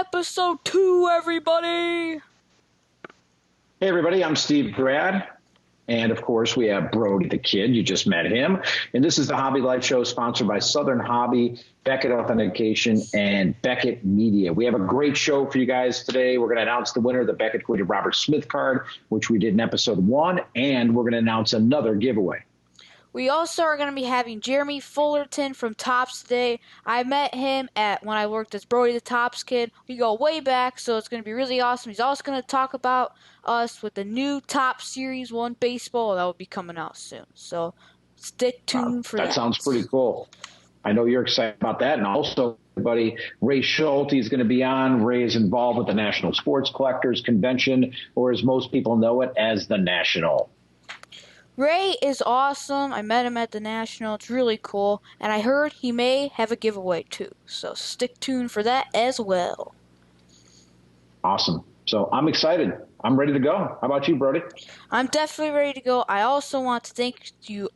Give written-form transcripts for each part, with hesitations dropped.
episode 2, everybody! Hey, everybody, I'm Steve Grad. And, of course, we have Brody the Kid. You just met him. And this is the Hobby Life Show sponsored by Southern Hobby, Beckett Authentication, and Beckett Media. We have a great show for you guys today. We're going to announce the winner of the Beckett Created Robert Smith card, which we did in episode 1. And we're going to announce another giveaway. We also are going to be having Jeremy Fullerton from Topps today. I met him when I worked as Brody the Topps Kid. We go way back, so it's going to be really awesome. He's also going to talk about us with the new Topps Series 1 baseball that will be coming out soon. So stick tuned for that. That sounds pretty cool. I know you're excited about that. And also, everybody, Ray Schulte is going to be on. Ray is involved with the National Sports Collectors Convention, or as most people know it, as the National. Ray is awesome. I met him at the National. It's really cool. And I heard he may have a giveaway too. So stick tuned for that as well. Awesome. So I'm excited. I'm ready to go. How about you, Brody? I'm definitely ready to go. I also want to thank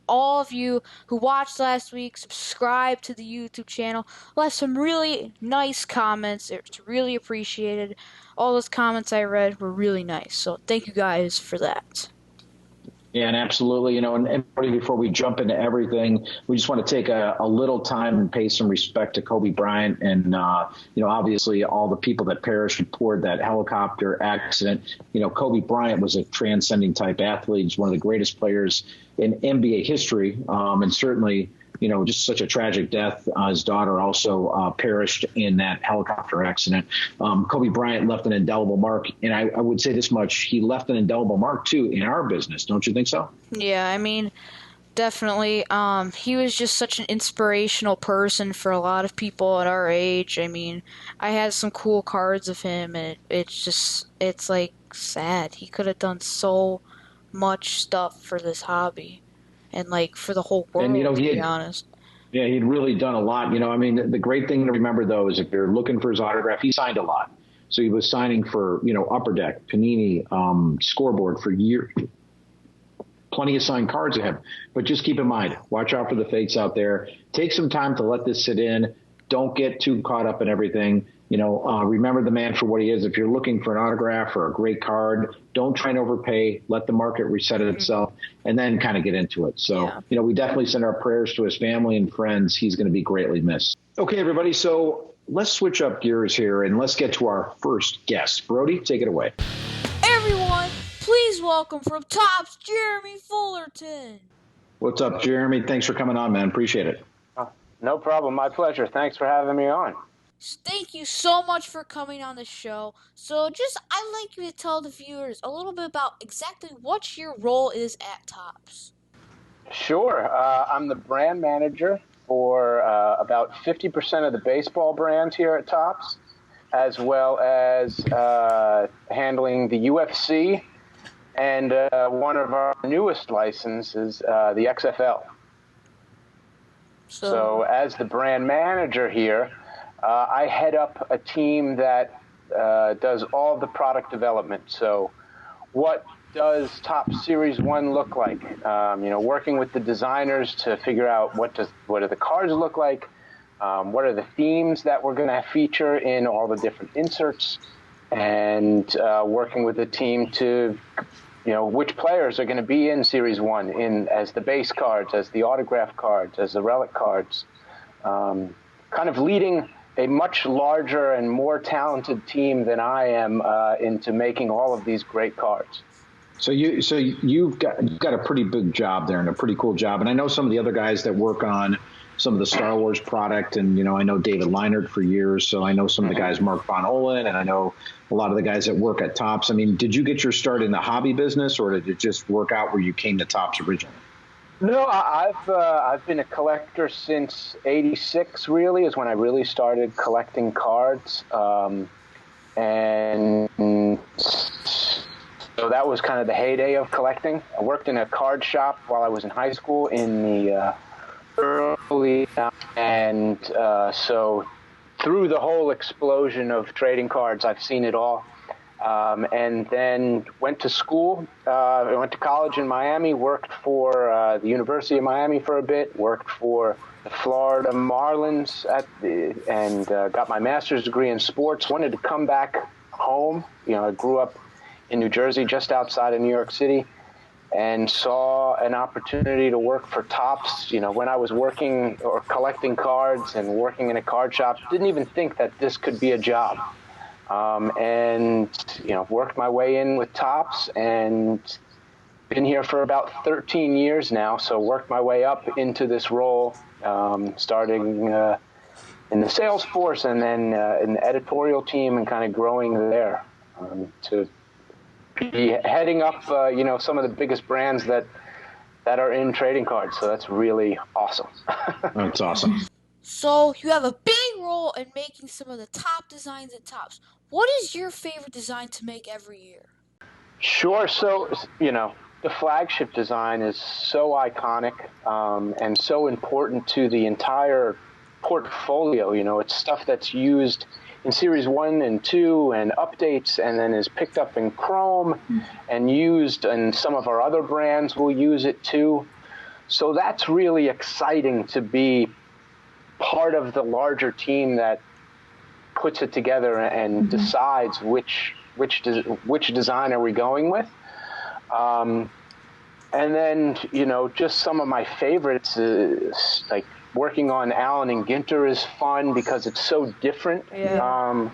all of you who watched last week, subscribed to the YouTube channel, left some really nice comments. It's really appreciated. All those comments I read were really nice. So thank you guys for that. Yeah, and absolutely. And before we jump into everything, we just want to take a little time and pay some respect to Kobe Bryant and, obviously all the people that perished aboard that helicopter accident. Kobe Bryant was a transcending type athlete. He's one of the greatest players in NBA history, and certainly, just such a tragic death. His daughter also perished in that helicopter accident. Kobe Bryant left an indelible mark, and I would say this much: he left an indelible mark too in our business. Don't you think so? Yeah, I mean, definitely. He was just such an inspirational person for a lot of people at our age. I mean, I had some cool cards of him, and it's like sad. He could have done so much stuff for this hobby. And, for the whole world, to be honest. Yeah, he'd really done a lot. The great thing to remember, though, is if you're looking for his autograph, he signed a lot. So he was signing for, Upper Deck, Panini, Scoreboard for years. Plenty of signed cards of him. But just keep in mind, watch out for the fakes out there. Take some time to let this sit in. Don't get too caught up in everything. Remember the man for what he is. If you're looking for an autograph or a great card, don't try and overpay. Let the market reset itself and then kind of get into it. So, we definitely send our prayers to his family and friends. He's going to be greatly missed. Okay, everybody. So let's switch up gears here and let's get to our first guest. Brody, take it away. Everyone, please welcome from Topps, Jeremy Fullerton. What's up, Jeremy? Thanks for coming on, man. Appreciate it. No problem. My pleasure. Thanks for having me on. Thank you so much for coming on the show. So I'd like you to tell the viewers a little bit about exactly what your role is at Topps. Sure. I'm the brand manager for about 50% of the baseball brands here at Topps, as well as handling the UFC and one of our newest licenses, the XFL. So as the brand manager here, I head up a team that does all the product development. So what does Topps Series 1 look like? Working with the designers to figure out what do the cards look like? What are the themes that we're going to feature in all the different inserts? And working with the team to, which players are going to be in Series 1 as the base cards, as the autograph cards, as the relic cards. Kind of leading a much larger and more talented team than I am into making all of these great cards. So you've got a pretty big job there and a pretty cool job. And I know some of the other guys that work on some of the Star Wars product, and I know David Leinert for years. So I know some of the guys, Mark Von Olen, and I know a lot of the guys that work at Topps. I mean, did you get your start in the hobby business, or did it just work out where you came to Topps originally? No, I've been a collector since '86. Really, is when I really started collecting cards, and so that was kind of the heyday of collecting. I worked in a card shop while I was in high school in the early, and so through the whole explosion of trading cards, I've seen it all. and then went to school. I went to college in Miami, worked for the University of Miami for a bit, worked for the Florida Marlins and got my master's degree in sports. Wanted to come back home. I grew up in New Jersey, just outside of New York City, and saw an opportunity to work for Topps. When I was working or collecting cards and working in a card shop, didn't even think that this could be a job. And worked my way in with Topps and been here for about 13 years now. So worked my way up into this role, starting in the sales force and then in the editorial team, and kind of growing there to be heading up, some of the biggest brands that are in trading cards. So that's really awesome. That's awesome. So you have a big role in making some of the top designs at Topps. What is your favorite design to make every year? Sure. So, the flagship design is so iconic and so important to the entire portfolio. It's stuff that's used in Series 1 and 2 and updates, and then is picked up in Chrome and used, and some of our other brands will use it too. So that's really exciting to be part of the larger team that puts it together and decides which design are we going with. And then, just some of my favorites, like working on Allen and Ginter is fun because it's so different from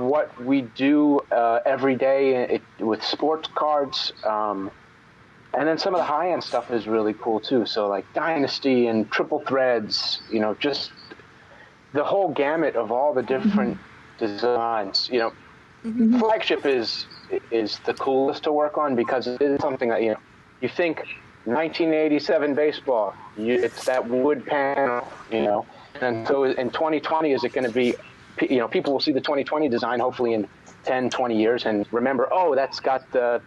what we do every day with sports cards. And then some of the high-end stuff is really cool too. So like Dynasty and Triple Threads, just the whole gamut of all the different designs. Flagship is the coolest to work on because it is something that, you think 1987 baseball, it's that wood panel, and so in 2020, is it going to be, people will see the 2020 design hopefully in 10, 20 years and remember, that's got the,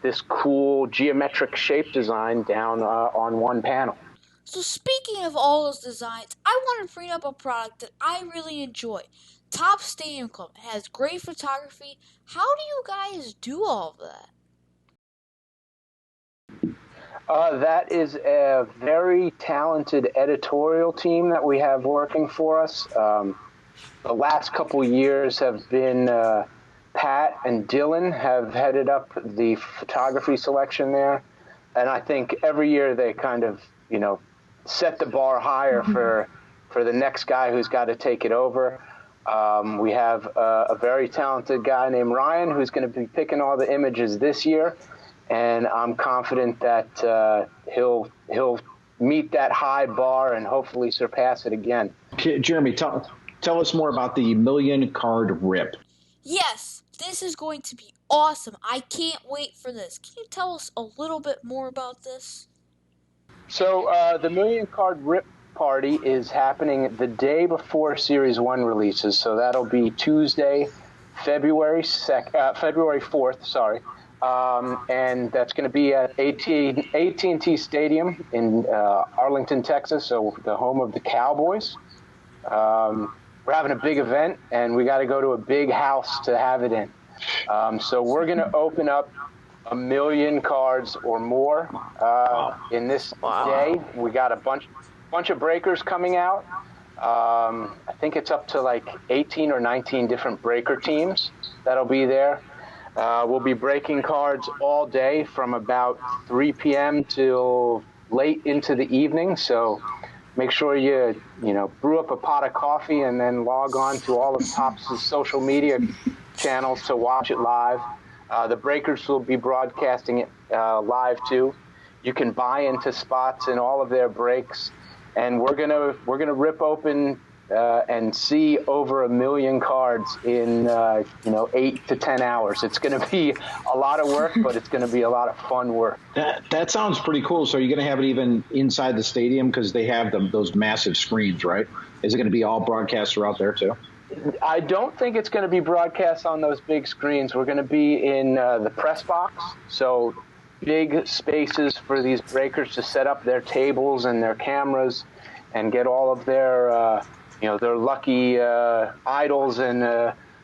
this cool geometric shape design down on one panel. So speaking of all those designs, I want to bring up a product that I really enjoy. Topps Stadium Club. It has great photography. How do you guys do all of that? That is a very talented editorial team that we have working for us. The last couple years have been Pat and Dylan have headed up the photography selection there. And I think every year they kind of, set the bar higher for the next guy who's got to take it over. We have a very talented guy named Ryan who's going to be picking all the images this year. And I'm confident that he'll meet that high bar and hopefully surpass it again. Jeremy, tell us more about the million card rip. Yes, this is going to be awesome. I can't wait for this. Can you tell us a little bit more about this? So the million card rip party is happening the day before Series 1 releases. So that'll be Tuesday, February 4th, sorry. And that's going to be at AT&T Stadium in Arlington, Texas, so the home of the Cowboys. We're having a big event, and we got to go to a big house to have it in. So we're going to open up 1 million cards or more in this day. We got a bunch of breakers coming out. I think it's up to like 18 or 19 different breaker teams that'll be there. We'll be breaking cards all day from about 3 p.m. till late into the evening. So make sure you brew up a pot of coffee and then log on to all of Topps' social media channels to watch it live. The breakers will be broadcasting it live too. You can buy into spots in all of their breaks, and we're gonna rip open and see over 1 million cards in 8 to 10 hours. It's going to be a lot of work, but it's going to be a lot of fun work. That sounds pretty cool. So you're going to have it even inside the stadium because they have those massive screens, right? Is it going to be all broadcast throughout there too? I don't think it's going to be broadcast on those big screens. We're going to be in the press box, so big spaces for these breakers to set up their tables and their cameras and get all of their their lucky idols and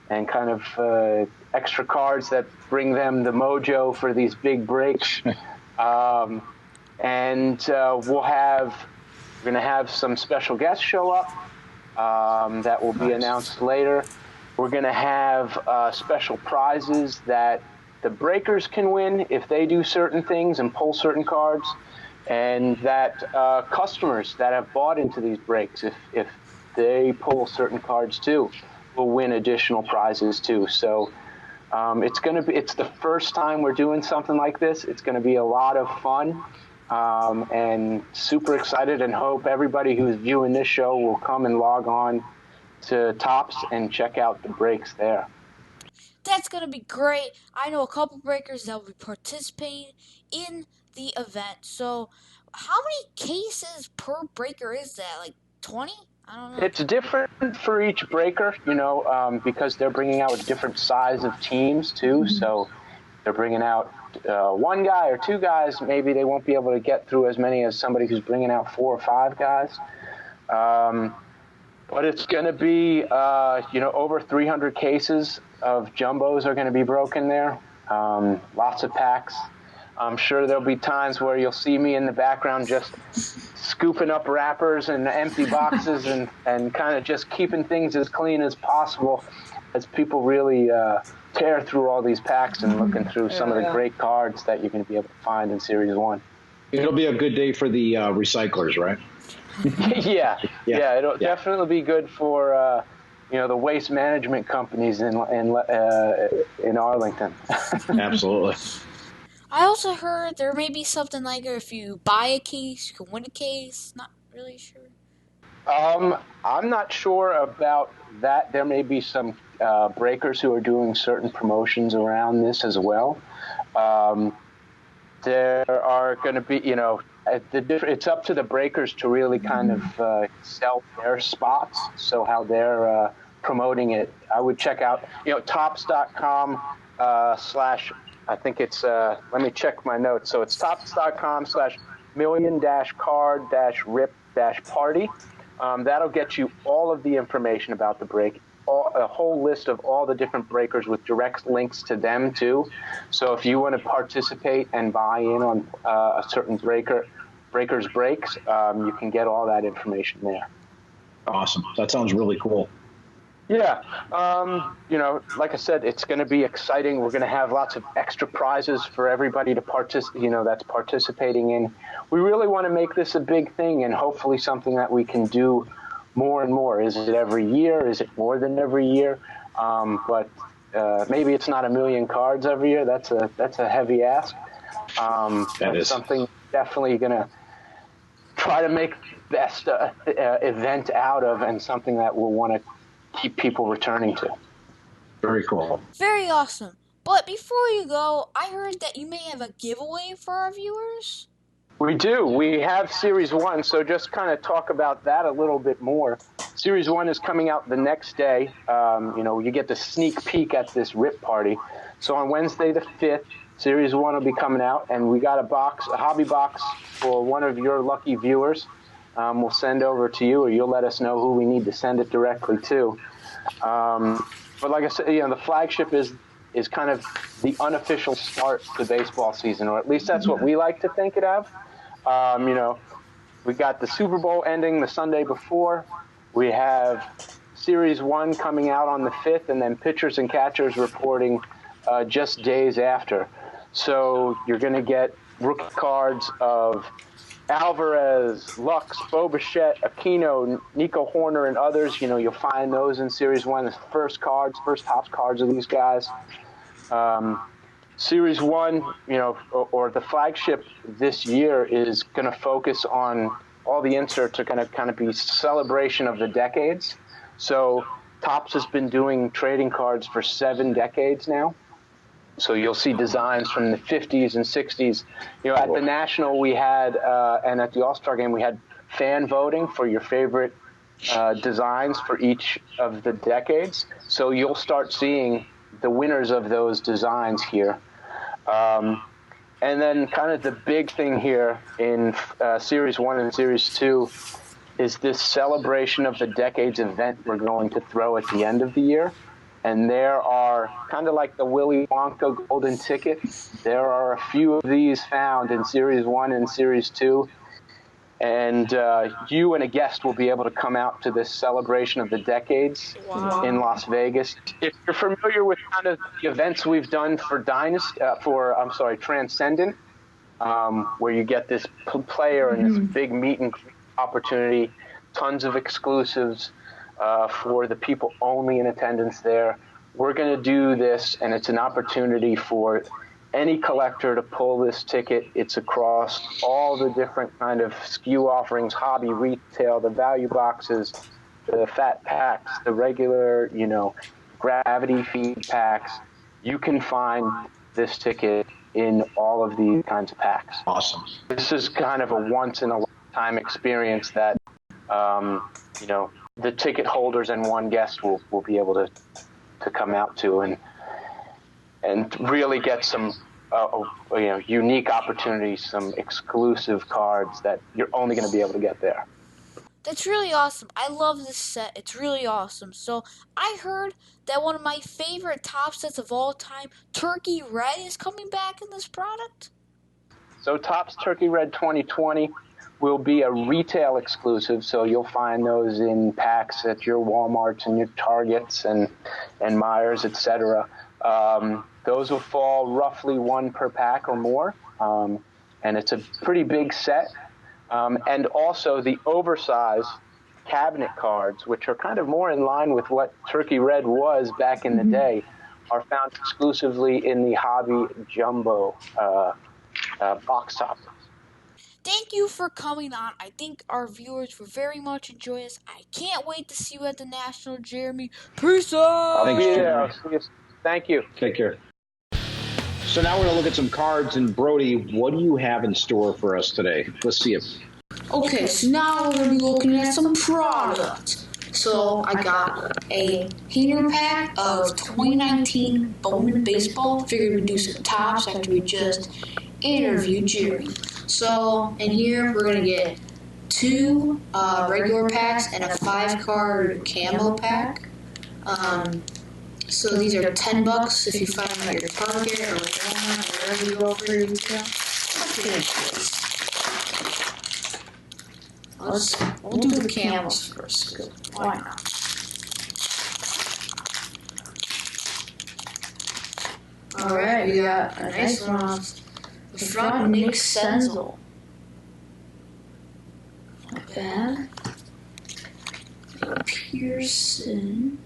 and kind of extra cards that bring them the mojo for these big breaks. And we're going to have some special guests show up that will be announced later. We're going to have special prizes that the breakers can win if they do certain things and pull certain cards, and that customers that have bought into these breaks, if they pull certain cards too, will win additional prizes too. So it's the first time we're doing something like this. It's going to be a lot of fun. And super excited, and hope everybody who's viewing this show will come and log on to Topps and check out the breaks there. That's going to be great. I know a couple breakers that will be participating in the event. So, how many cases per breaker is that? Like 20? I don't know. It's different for each breaker, because they're bringing out a different size of teams too. Mm-hmm. So they're bringing out one guy or two guys. Maybe they won't be able to get through as many as somebody who's bringing out 4 or 5 guys. But it's going to be, over 300 cases of jumbos are going to be broken there. Lots of packs. I'm sure there'll be times where you'll see me in the background just scooping up wrappers and empty boxes and kind of just keeping things as clean as possible as people really tear through all these packs and looking through some of the great cards that you're going to be able to find in Series 1. It'll be a good day for the recyclers, right? Yeah, it'll definitely be good for the waste management companies in Arlington. Absolutely. I also heard there may be something like if you buy a case, you can win a case. Not really sure. I'm not sure about that. There may be some breakers who are doing certain promotions around this as well. There are going to be, it's up to the breakers to really kind of sell their spots. So how they're promoting it, I would check out, Topps.com / I think it's, let me check my notes. So it's Topps.com / million-card-rip-party. That'll get you all of the information about the break, a whole list of all the different breakers with direct links to them too. So if you want to participate and buy in on a certain breaker's breaks, you can get all that information there. Awesome. That sounds really cool. Yeah. Like I said, it's going to be exciting. We're going to have lots of extra prizes for everybody to that's participating in. We really want to make this a big thing and hopefully something that we can do more and more. Is it every year? Is it more than every year? But maybe it's not 1 million cards every year. That's a heavy ask. That's something definitely going to try to make the best event out of, and something that we'll want to keep people returning to. Very cool. Very awesome. But before you go, I heard that you may have a giveaway for our viewers. We do. We have Series 1, so just kind of talk about that a little bit more. Series 1 is coming out the next day. You get the sneak peek at this RIP party. So on Wednesday the 5th, Series 1 will be coming out, and we got a hobby box for one of your lucky viewers. We'll send over to you, or you'll let us know who we need to send it directly to. But like I said, the flagship is kind of the unofficial start to baseball season, or at least that's what we like to think it of. We got the Super Bowl ending the Sunday before. We have Series 1 coming out on the 5th, and then pitchers and catchers reporting just days after. So you're going to get rookie cards of Alvarez, Lux, Bo Bichette, Aquino, Nico Horner, and others. You'll find those in Series 1. The first Topps cards of these guys. Series 1, or the flagship this year is going to focus on all the inserts are going to kind of be celebration of the decades. So Topps has been doing trading cards for 7 decades now. So you'll see designs from the 50s and 60s. At the National we had, and at the All-Star Game, we had fan voting for your favorite designs for each of the decades. So you'll start seeing the winners of those designs here. And then kind of the big thing here in Series 1 and Series 2 is this celebration of the decades event we're going to throw at the end of the year. And there are, kind of like the Willy Wonka golden ticket, there are a few of these found in Series 1 and Series 2. And you and a guest will be able to come out to this celebration of the decades in Las Vegas. If you're familiar with kind of the events we've done for Transcendent, where you get this player and this big meet and greet opportunity, tons of exclusives for the people only in attendance there. We're going to do this, and it's an opportunity for any collector to pull this ticket. It's across all the different kind of SKU offerings, hobby, retail, the value boxes, the fat packs, the regular, gravity feed packs. You can find this ticket in all of these kinds of packs. Awesome. This is kind of a once-in-a-lifetime experience that, the ticket holders and one guest will be able to come out to and really get some unique opportunities, some exclusive cards that you're only going to be able to get there. That's really awesome. I love this set. It's really awesome. So I heard that one of my favorite top sets of all time, Turkey Red, is coming back in this product. So Topps Turkey Red 2020 will be a retail exclusive, so you'll find those in packs at your Walmarts and your Targets and Myers, etc. Those will fall roughly one per pack or more, and it's a pretty big set. And also the oversized cabinet cards, which are kind of more in line with what Turkey Red was back in the day, are found exclusively in the Hobby Jumbo box top. Thank you for coming on. I think our viewers will very much enjoy this. I can't wait to see you at the National, Jeremy. Peace out! Thanks, Jeremy. Thank you. Take care. So now we're going to look at some cards. And Brody, what do you have in store for us today? Let's see it. Okay, so now we're going to be looking at some products. So I got a hanger pack of 2019 Bowman Baseball. Figured we'd do some tops after we just interviewed Jeremy. So in here we're going to get 2 regular packs and a 5-card camo pack. So these are $10 if you find them at your Target or Walmart or wherever you go for your retail. Let's get into this. We'll do the camos first. Why not? Alright, we got a nice one off the front, Nick Senzel. Not bad. Pearson.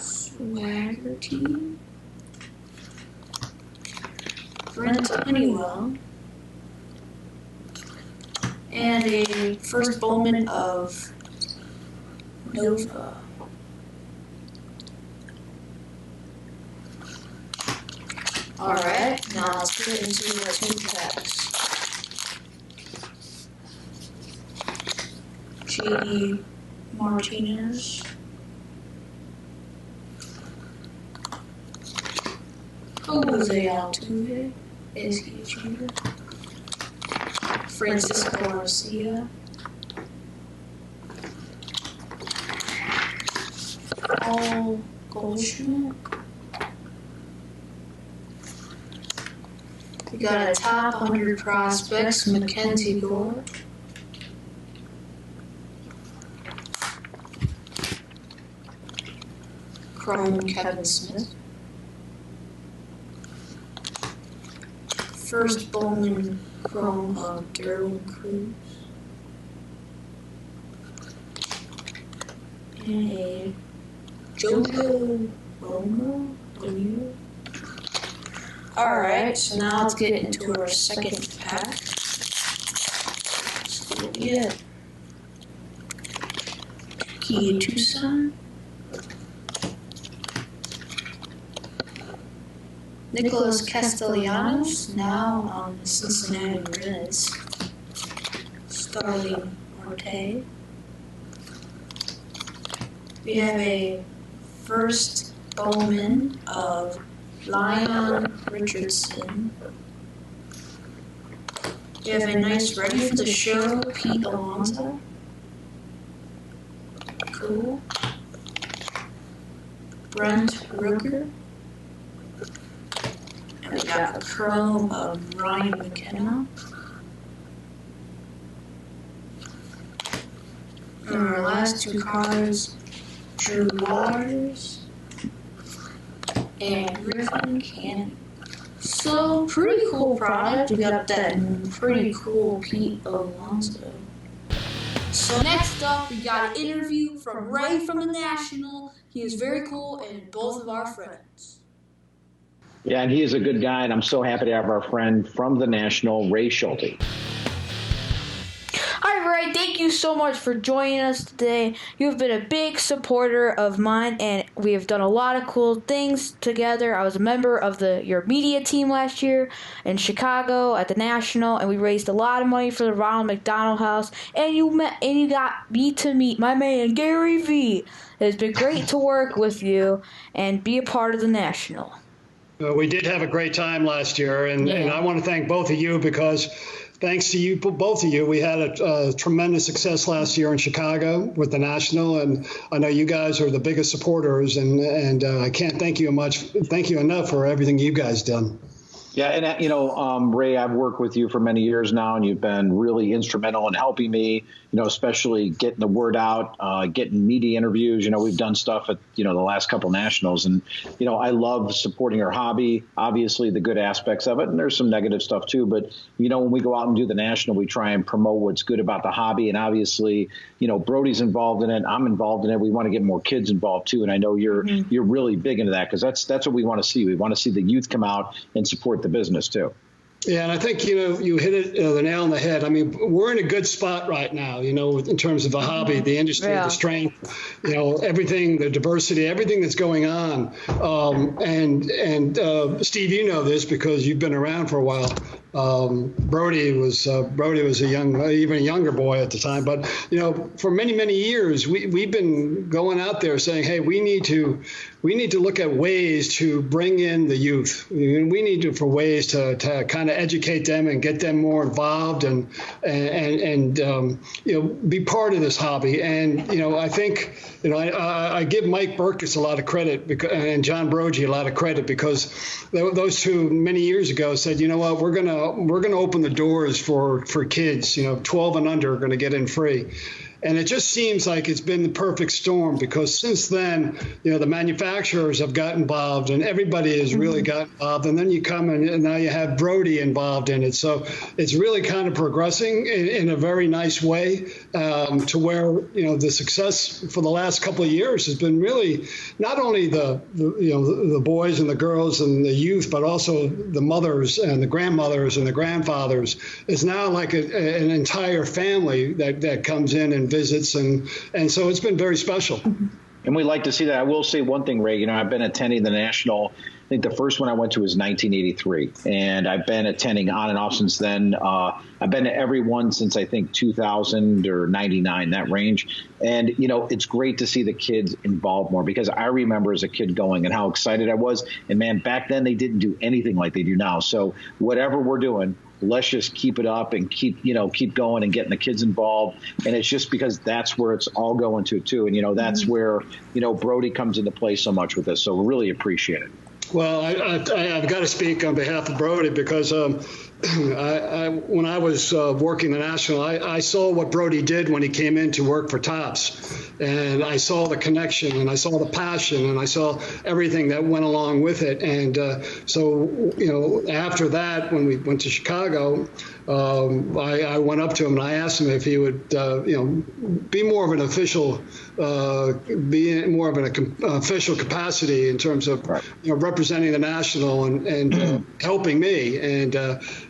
Swagger team. Brent Honeywell. And a first Bowman of Nova. Alright, now let's get into our 2 packs. JD Martinez. Jose Altuve. Is he a cheater? Francisco Garcia. Paul Goldschmidt. We got a top 100 prospects, Mackenzie Gore. Chrome Kevin Smith. First Bowman Chrome of Derwin Cruz. And a Jojo Romo. Alright, so now let's get into our second pack. See what we get. Kia Tucson. Nicholas Castellanos, now on the Cincinnati Reds. Starling Marte. We have a first Bowman of Lyon Richardson. We have a nice ready for the show, Pete Alonso. Cool. Brent Rooker. And we got the Chrome of Ryan McKenna. And our last two cards, Drew Waters and Griffin Cannon. So, pretty cool product. We got that pretty cool Pete Alonso. So next up, we got an interview from Ray from the National. He is very cool and both of our friends. Yeah, and he is a good guy, and I'm so happy to have our friend from the National, Ray Schulte. Hi, Ray. Thank you so much for joining us today. You've been a big supporter of mine, and we have done a lot of cool things together. I was a member of your media team last year in Chicago at the National, and we raised a lot of money for the Ronald McDonald House. And you got me to meet my man Gary V. It has been great to work with you and be a part of the National. We did have a great time last year, and I want to thank both of you because thanks to you, both of you, we had a tremendous success last year in Chicago with the National, and I know you guys are the biggest supporters, and I can't thank you enough for everything you guys done. Yeah, and Ray, I've worked with you for many years now, and you've been really instrumental in helping me, especially getting the word out, getting media interviews. We've done stuff at, the last couple Nationals, and, I love supporting our hobby, obviously the good aspects of it, and there's some negative stuff too, but, when we go out and do the National, we try and promote what's good about the hobby, and obviously, Brody's involved in it, I'm involved in it, we want to get more kids involved too, and I know you're really big into that, because that's what we want to see. We want to see the youth come out and support the business too. Yeah, and I think, you hit it the nail on the head. I mean, we're in a good spot right now, in terms of the hobby, the industry, the strength, everything, the diversity, everything that's going on. Steve, you know this because you've been around for a while. Brody was even a younger boy at the time. But, for many, many years, we've been going out there saying, hey, we need to look at ways to bring in the youth. We need for ways to kind of educate them and get them more involved and be part of this hobby. And, I think, I give Mike Burkus a lot of credit and John Brogy a lot of credit because those two many years ago said, you know what, we're going to open the doors for kids, 12 and under are going to get in free. And it just seems like it's been the perfect storm because since then, the manufacturers have got involved and everybody has really got involved. And then you come and now you have Brody involved in it. So it's really kind of progressing in a very nice way to where, the success for the last couple of years has been really not only the boys and the girls and the youth, but also the mothers and the grandmothers and the grandfathers. It's now like an entire family that comes in and visits, and so it's been very special. And we like to see that. I will say one thing, Ray, I've been attending the National. I think the first one I went to was 1983, and I've been attending on and off since then. I've been to every one since I think 2000 or 99, that range. And, it's great to see the kids involved more because I remember as a kid going and how excited I was. And man, back then they didn't do anything like they do now. So whatever we're doing, let's just keep it up and keep going and getting the kids involved. And it's just because that's where it's all going to too. And, that's where, Brody comes into play so much with this. So we really appreciate it. Well, I've got to speak on behalf of Brody because when I was working the National, I saw what Brody did when he came in to work for Topps. And I saw the connection and I saw the passion and I saw everything that went along with it. And so, after that, when we went to Chicago, I went up to him and I asked him if he would, be more of an official, official capacity in terms of, representing the National and helping me. And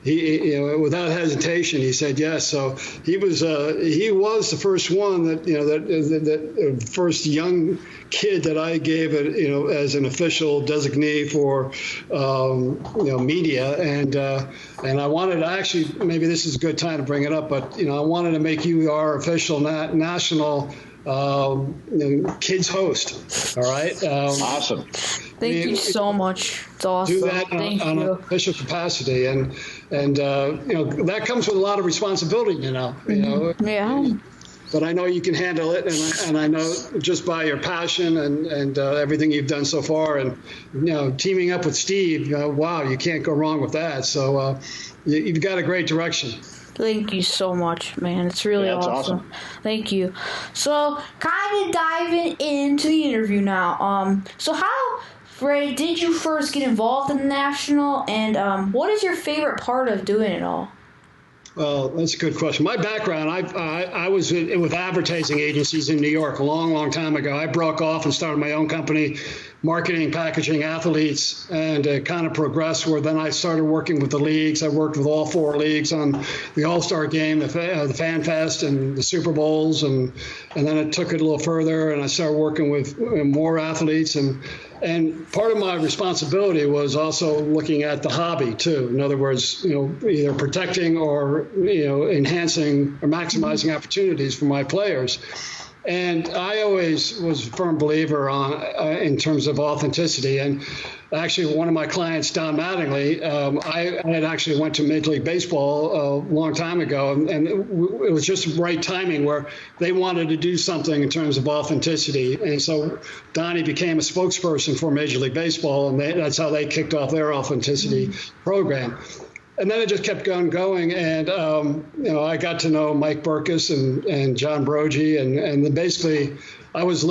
he, without hesitation, he said yes. So he was the first one that, that first young kid that I gave it, as an official designee for, media. And I wanted to actually, maybe this is a good time to bring it up, but, I wanted to make you our official national kids host. All right. Awesome. Thank you so much. It's awesome. Do that on an official capacity, and that comes with a lot of responsibility. Yeah. but I know you can handle it, and I know just by your passion and everything you've done so far, and teaming up with Steve, wow, you can't go wrong with that. So you've got a great direction. Thank you so much, man. It's really awesome. Thank you. So, kind of diving into the interview now. So how, Ray, did you first get involved in the National, and what is your favorite part of doing it all? Well, that's a good question. My background, I was with advertising agencies in New York a long, long time ago. I broke off and started my own company, marketing, packaging athletes, and kind of progressed where then I started working with the leagues. I worked with all 4 leagues on the All-Star Game, the Fan Fest, and the Super Bowls, and then I took it a little further, and I started working with more athletes, and part of my responsibility was also looking at the hobby too. In other words, either protecting or enhancing or maximizing opportunities for my players. And I always was a firm believer in terms of authenticity. And actually, one of my clients, Don Mattingly, I had actually went to Major League Baseball a long time ago, and it was just right timing where they wanted to do something in terms of authenticity. And so Donnie became a spokesperson for Major League Baseball, and that's how they kicked off their authenticity program. And then it just kept going, and I got to know Mike Burkus and John Brogy, and then basically I was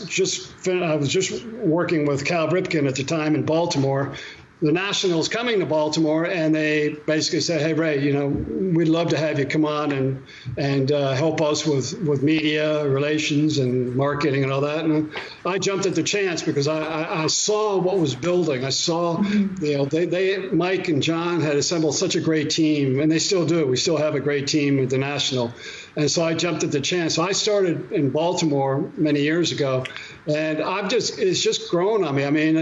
just working with Cal Ripken at the time in Baltimore. The Nationals coming to Baltimore, and they basically said, "Hey Ray, we'd love to have you come on and help us with media relations and marketing and all that." And I jumped at the chance because I saw what was building. I saw, Mike and John had assembled such a great team, and they still do. We still have a great team at the National, and so I jumped at the chance. So I started in Baltimore many years ago, and it's just grown on me. I mean,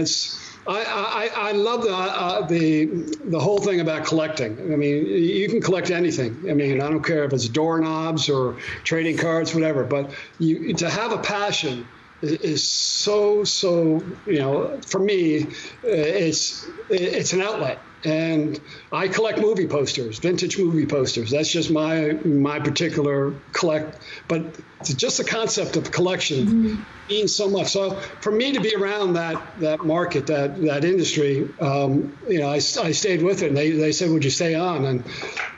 I love the whole thing about collecting. I mean, you can collect anything. I mean, I don't care if it's doorknobs or trading cards, whatever. But to have a passion is so. For me, it's an outlet. And I collect movie posters, vintage movie posters. That's just my particular collect. But just the concept of collection means so much. So for me to be around that market, that industry, I stayed with it. And they said, "Would you stay on?" And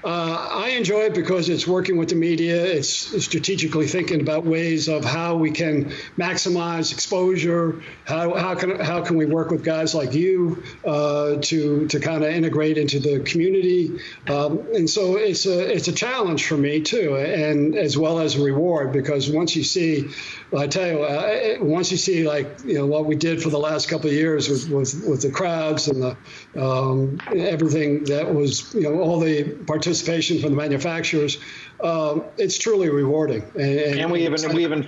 I enjoy it because it's working with the media. It's strategically thinking about ways of how we can maximize exposure. How can we work with guys like you to kind of integrate into the community, and so it's a challenge for me too, and as well as a reward, because once you see, I tell you, once you see what we did for the last couple of years with the crowds and the everything that was all the participation from the manufacturers, it's truly rewarding. And we even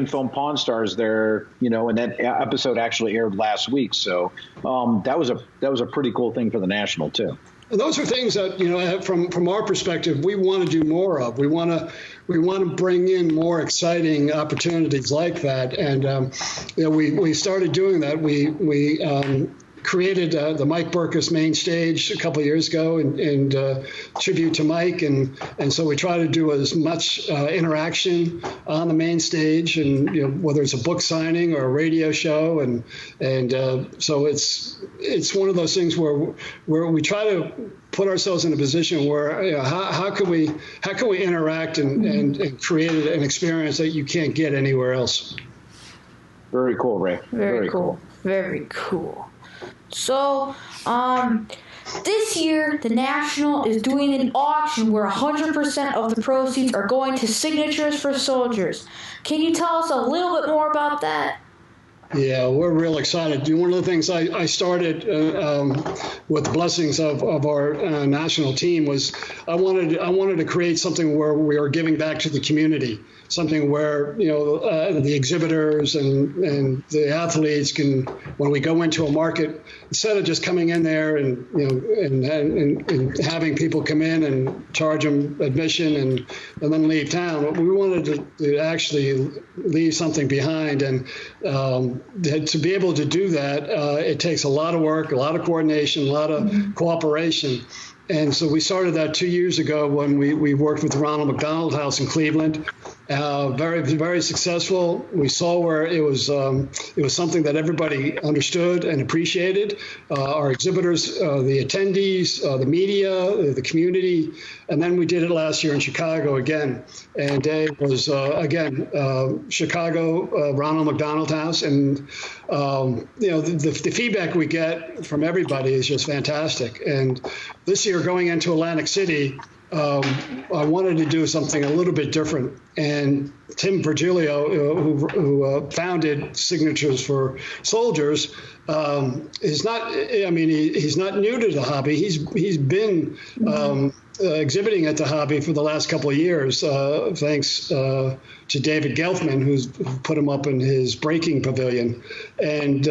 filmed Pawn Stars there, and that episode actually aired last week. So that was a pretty cool thing for the National too. And those are things that from our perspective, we want to do more of. We want to bring in more exciting opportunities like that, and we started doing that. We created the Mike Burkus main stage a couple of years ago in tribute to Mike, and so we try to do as much interaction on the main stage, and whether it's a book signing or a radio show, and so it's one of those things where we try to put ourselves in a position where how can we interact and create an experience that you can't get anywhere else. Very cool, Ray. Very cool. Very cool. So, this year, the National is doing an auction where 100% of the proceeds are going to Signatures for Soldiers. Can you tell us a little bit more about that? Yeah, we're real excited. One of the things I started with the blessings of our national team was I wanted to create something where we are giving back to the community, something where the exhibitors and the athletes can, when we go into a market, instead of just coming in there and having people come in and charge them admission and then leave town, we wanted to actually leave something behind, and to be able to do that, it takes a lot of work, a lot of coordination, a lot of cooperation. And so we started that 2 years ago when we worked with the Ronald McDonald House in Cleveland. Very, very successful. We saw where it was something that everybody understood and appreciated. Our exhibitors, the attendees, the media, the community, and then we did it last year in Chicago again. And it was again Chicago, Ronald McDonald House, and the feedback we get from everybody is just fantastic. And this year, going into Atlantic City, I wanted to do something a little bit different. And Tim Virgilio, who founded Signatures for Soldiers, is not, I mean, he's not new to the hobby. He's been exhibiting at the hobby for the last couple of years, thanks to David Gelfman, who's put him up in his breaking pavilion. And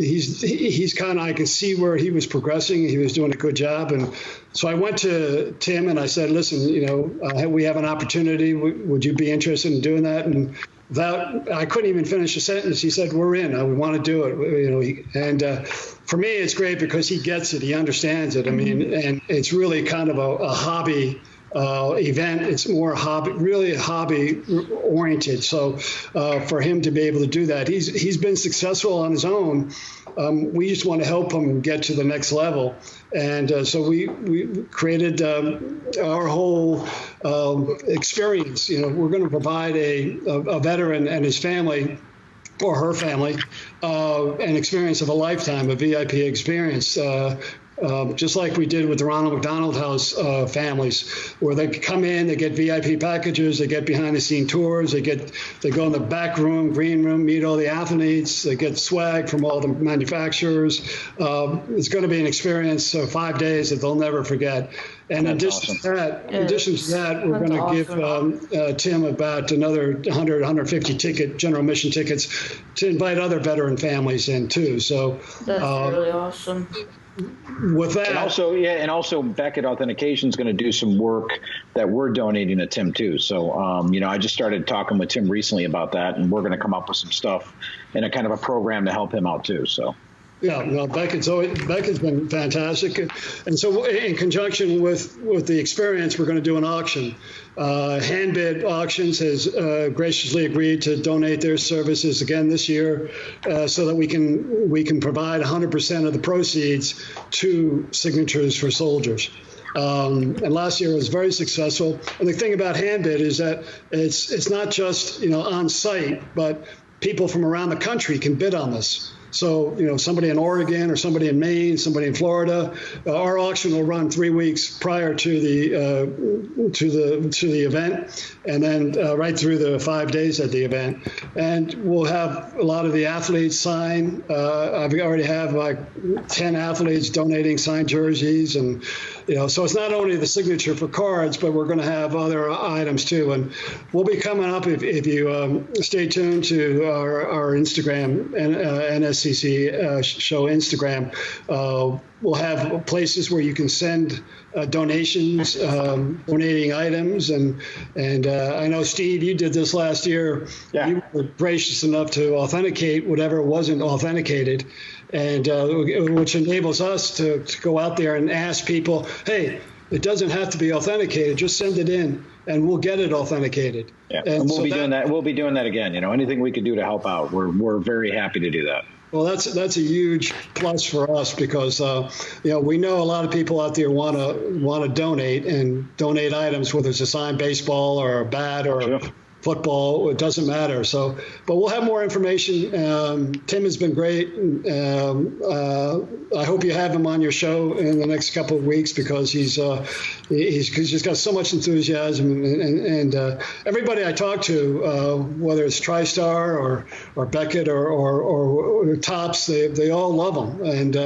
he's kind of, I can see where he was progressing. He was doing a good job. And so I went to Tim and I said, listen, we have an opportunity. Would you be interested in doing that? And I couldn't even finish a sentence. He said, we're in. We want to do it. And for me, it's great because he gets it. He understands it. I mean, and it's really kind of a hobby event. It's more really hobby oriented. So for him to be able to do that, he's been successful on his own. We just want to help him get to the next level. And so we created our whole experience. We're going to provide a veteran and his family, or her family, an experience of a lifetime, a VIP experience. Just like we did with the Ronald McDonald House families, where they come in, they get VIP packages, they get behind-the-scene tours, they go in the back room, green room, meet all the athletes, they get swag from all the manufacturers. It's going to be an experience, 5 days that they'll never forget. And in addition to that, we're going to give Tim about another 100, 150 general admission tickets to invite other veteran families in too. So that's really awesome. With that, and also Beckett Authentication is going to do some work that we're donating to Tim too. So I just started talking with Tim recently about that, and we're going to come up with some stuff in a kind of a program to help him out too. So. Yeah, no, Beckett's been fantastic, and so in conjunction with the experience, we're going to do an auction. Handbid Auctions has graciously agreed to donate their services again this year, so that we can provide 100% of the proceeds to Signatures for Soldiers. And last year was very successful. And the thing about Handbid is that it's not just on site, but people from around the country can bid on this. So, somebody in Oregon or somebody in Maine, somebody in Florida, our auction will run 3 weeks prior to the event, and then right through the 5 days at the event. And we'll have a lot of the athletes sign. I already have like 10 athletes donating signed jerseys, and so it's not only the signature for cards, but we're going to have other items too. And we'll be coming up, if you stay tuned to our Instagram and NSCC show Instagram. We'll have places where you can send donations, donating items, and I know, Steve, you did this last year. Yeah. You were gracious enough to authenticate whatever wasn't authenticated, and which enables us to go out there and ask people, hey, it doesn't have to be authenticated, just send it in and we'll get it authenticated. Yeah, and we'll be doing that. We'll be doing that again. Anything we can do to help out, we're very happy to do that. Well, that's a huge plus for us because we know a lot of people out there want to donate items, whether it's a signed baseball or a bat or sure. Football, it doesn't matter. So, but we'll have more information. Tim has been great. I hope you have him on your show in the next couple of weeks because he's just got so much enthusiasm, and everybody I talk to, whether it's TriStar or Beckett or Topps, they all love him, and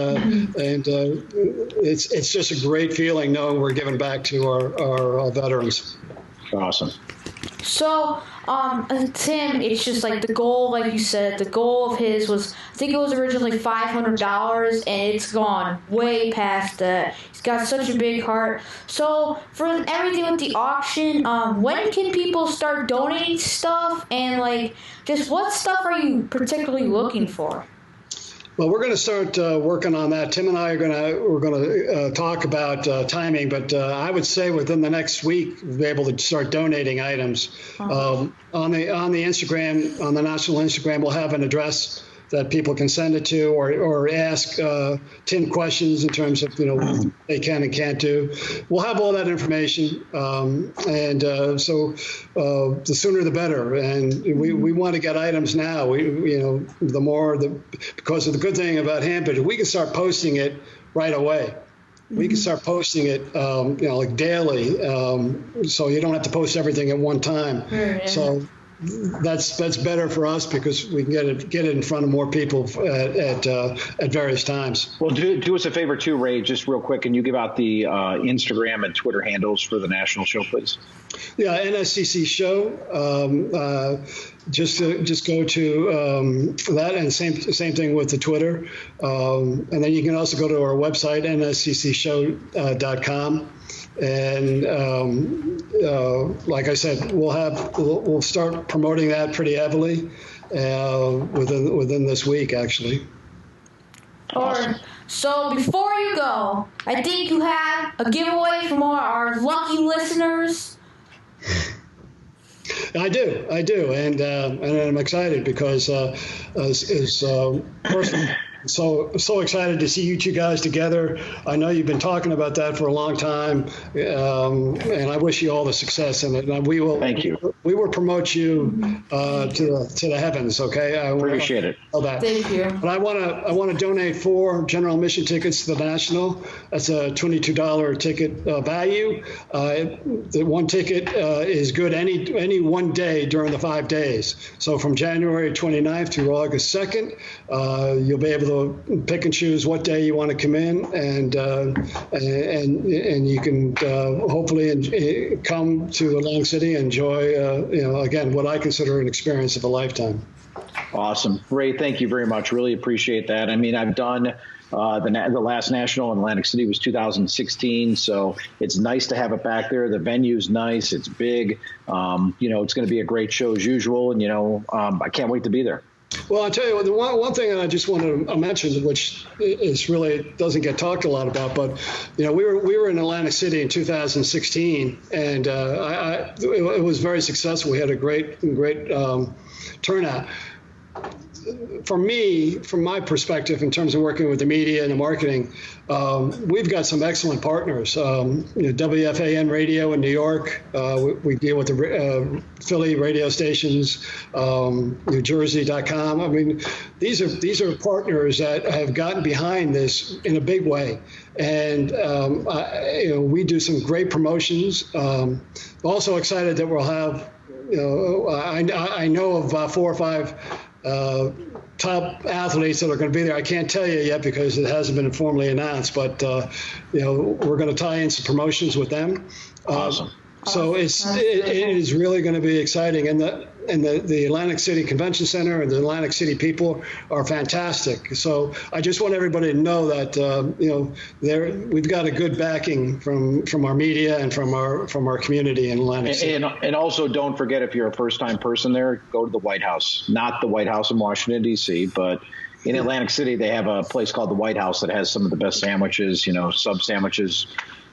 it's just a great feeling knowing we're giving back to our veterans. Awesome. So, Tim, it's just like the goal, like you said, the goal of his was, I think it was originally $500, and it's gone way past that. He's got such a big heart. So, for everything with the auction, when can people start donating stuff, and just what stuff are you particularly looking for? Well, we're going to start working on that. Tim and I we're going to talk about timing, but I would say within the next week we'll be able to start donating items. On the Instagram, on the national Instagram, we'll have an address that people can send it to, or ask Tim questions in terms of what they can and can't do. We'll have all that information, and so the sooner the better. And we want to get items now. The more because of the good thing about Hampton, we can start posting it right away. We can start posting it, like daily, so you don't have to post everything at one time. Yeah. So that's better for us because we can get it in front of more people at various times. Well, do us a favor too, Ray, just real quick. Can you give out the Instagram and Twitter handles for the national show, please? Yeah, NSCC show. Just go to that, and same thing with the Twitter. And then you can also go to our website, nsccshow.com. And like I said, we'll start promoting that pretty heavily within this week, actually. Awesome. So before you go, I think you have a giveaway from our lucky listeners. I do, and I'm excited because personally, so excited to see you two guys together. I know you've been talking about that for a long time, and I wish you all the success in it. And we will. Thank you. We will promote you to the heavens. Okay. I appreciate it. That. Thank you. But I want to donate 4 general admission tickets to the National. That's a $22 ticket value. The one ticket is good any one day during the 5 days. So from January 29th to August 2nd, you'll be able to pick and choose what day you want to come in, and you can hopefully come to Atlantic City and enjoy again what I consider an experience of a lifetime. Awesome, Ray. Thank you very much. Really appreciate that. I mean, I've done the last national in Atlantic City was 2016, so it's nice to have it back there. The venue's nice. It's big. It's going to be a great show as usual, and I can't wait to be there. Well, I'll tell you, the one thing I just want to mention, which is really doesn't get talked a lot about, but we were in Atlantic City in 2016, and it was very successful. We had a great turnout. For me, from my perspective, in terms of working with the media and the marketing, we've got some excellent partners. WFAN Radio in New York. We deal with the Philly radio stations, NewJersey.com. I mean, these are partners that have gotten behind this in a big way, and we do some great promotions. Also excited that we'll have. I know of 4 or 5. Top athletes that are going to be there. I can't tell you yet because it hasn't been formally announced, but we're going to tie in some promotions with them. Awesome. So it is really going to be exciting, and the Atlantic City Convention Center and the Atlantic City people are fantastic. So I just want everybody to know that we've got a good backing from our media and from our community in Atlantic City. And also don't forget, if you're a first-time person there, go to the White House. Not the White House in Washington D.C., but in Atlantic City they have a place called the White House that has some of the best sandwiches, sub sandwiches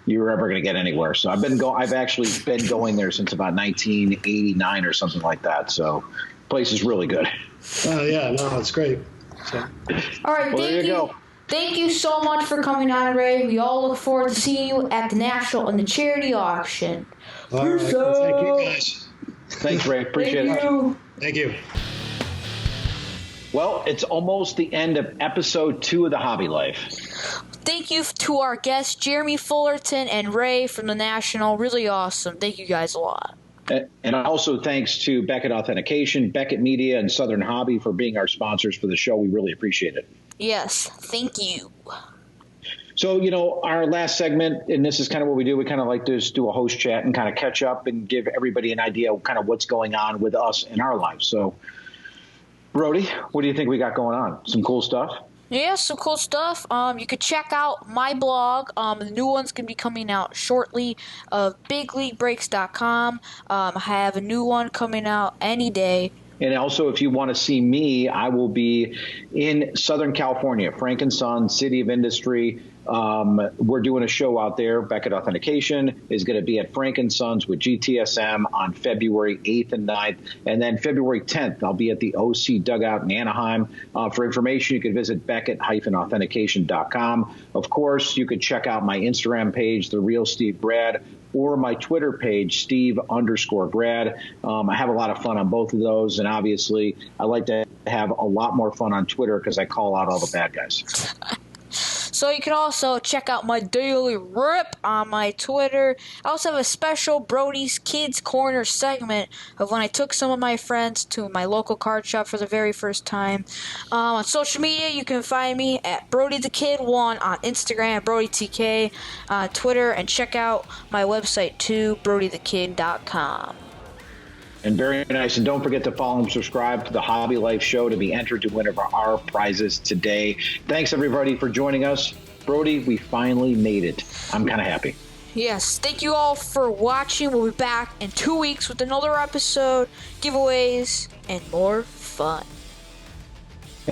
you're ever going to get anywhere. So I've actually been going there since about 1989 or something like that. So the place is really good. Yeah, no, it's great. So. All right, there you go. Thank you so much for coming on, Ray. We all look forward to seeing you at the National and the charity auction. All right. Thank you, guys. Thanks, Ray. Appreciate it. Thank you. Well, it's almost the end of episode 2 of the Hobby Life. Thank you to our guests, Jeremy Fullerton and Ray from the National. Really awesome. Thank you guys a lot. And also thanks to Beckett Authentication, Beckett Media, and Southern Hobby for being our sponsors for the show. We really appreciate it. Yes, thank you. So, our last segment, and this is kind of what we do, we kind of like to just do a host chat and kind of catch up and give everybody an idea of kind of what's going on with us in our lives. So, Brody, what do you think we got going on? Some cool stuff? Yeah, some cool stuff. You could check out my blog. The new one's going to be coming out shortly of bigleaguebreaks.com. I have a new one coming out any day. And also, if you want to see me, I will be in Southern California, Frank and Son, City of Industry. We're doing a show out there. Beckett Authentication is going to be at Frank and Sons with GTSM on February 8th and 9th. And then February 10th, I'll be at the OC Dugout in Anaheim. For information, you can visit Beckett-authentication.com. Of course, you could check out my Instagram page, The Real Steve Brad, or my Twitter page, Steve_Brad. I have a lot of fun on both of those. And obviously, I like to have a lot more fun on Twitter because I call out all the bad guys. So you can also check out my daily rip on my Twitter. I also have a special Brody's Kids Corner segment of when I took some of my friends to my local card shop for the very first time. On social media, you can find me at Brody the Kid 1 on Instagram, BrodyTK on Twitter, and check out my website too, BrodyTheKid.com. And very nice. And don't forget to follow and subscribe to the Hobby Life Show to be entered to win our prizes today. Thanks, everybody, for joining us. Brody, we finally made it. I'm kind of happy. Yes, thank you all for watching. We'll be back in 2 weeks with another episode, giveaways, and more fun.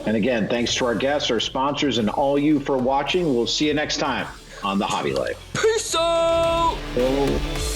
And again, thanks to our guests, our sponsors, and all you for watching. We'll see you next time on the Hobby Life. Peace out! Oh.